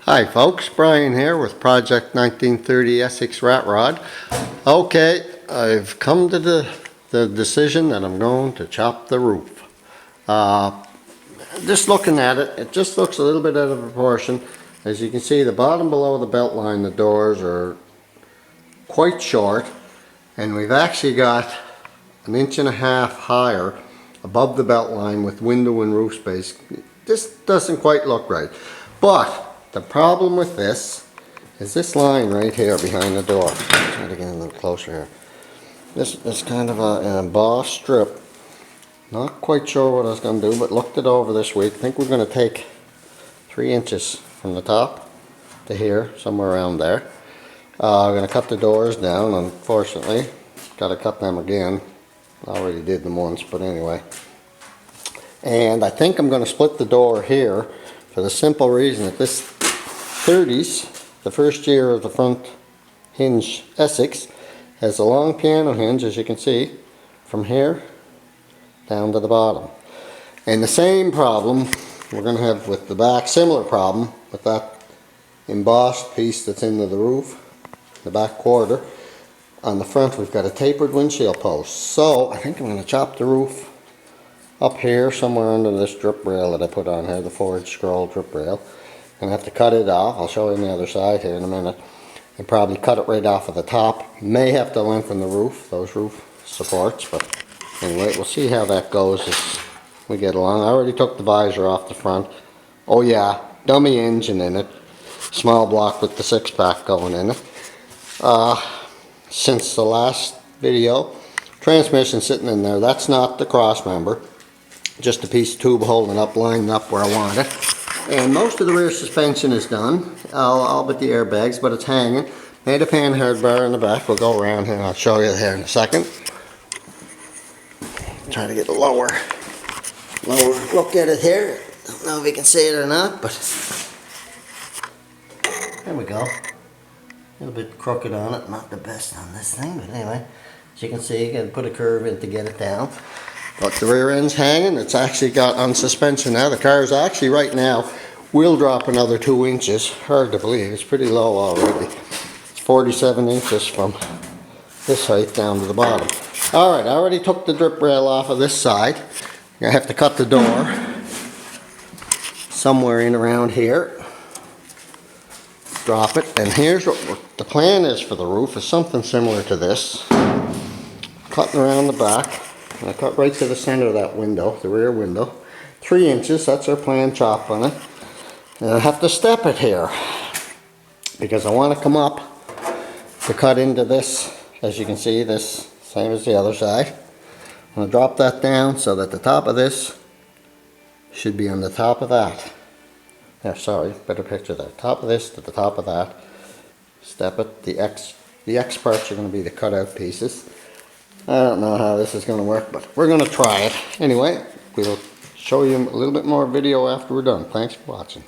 Hi folks, Brian here with Project 1930 Essex Rat Rod. Okay, I've come to the decision that I'm going to chop the roof. Just looking at it, it just looks a little bit out of proportion. As you can see, the bottom below the belt line, the doors are quite short, and we've actually got 1.5 inches higher above the belt line with window and roof space. This doesn't quite look right. But the problem with this is this line right here behind the door. Try to get a little closer here. This kind of an embossed strip. Not quite sure what I was going to do, but looked it over this week. I think we're going to take 3 inches from the top to here, somewhere around there. I'm going to cut the doors down, unfortunately. Got to cut them again. I already did them once, but anyway. And I think I'm going to split the door here for the simple reason that this 30s, the first year of the front hinge Essex, has a long piano hinge, as you can see, from here down to the bottom. And the same problem we're going to have with the back, similar problem with that embossed piece that's into the roof, the back quarter. On the front we've got a tapered windshield post. So I think I'm going to chop the roof up here somewhere under this drip rail that I put on here, the 4-inch scroll drip rail. I'm going to have to cut it off. I'll show you on the other side here in a minute. And probably cut it right off of the top. May have to lengthen the roof, those roof supports, but anyway, we'll see how that goes as we get along. I already took the visor off the front. Oh yeah, dummy engine in it. Small block with the 6-pack going in it. Since the last video, transmission sitting in there. That's not the cross member. Just a piece of tube holding up, lining up where I want it. And most of the rear suspension is done, all but the airbags, but it's hanging. Made a panhard bar in the back. We'll go around here and I'll show you here in a second. Try to get a lower look at it here. Don't know if you can see it or not, but there we go. A little bit crooked on it, not the best on this thing, but anyway, as you can see, you can put a curve in to get it down. But the rear end's hanging. It's actually got on suspension now. The car is actually right now will drop another 2 inches. Hard to believe. It's pretty low already. It's 47 inches from this height down to the bottom. Alright, I already took the drip rail off of this side. I have to cut the door somewhere in around here. Drop it. And here's what the plan is for the roof. Is something similar to this. Cutting around the back. I cut right to the center of that window, the rear window. 3 inches, that's our plan chop on it. And I have to step it here because I want to come up to cut into this. As you can see, this same as the other side. I'm going to drop that down so that the top of this should be on the top of that. Yeah, sorry, better picture that. Top of this to the top of that. Step it. The X parts are going to be the cutout pieces. I don't know how this is going to work, but we're going to try it. Anyway, we'll show you a little bit more video after we're done. Thanks for watching.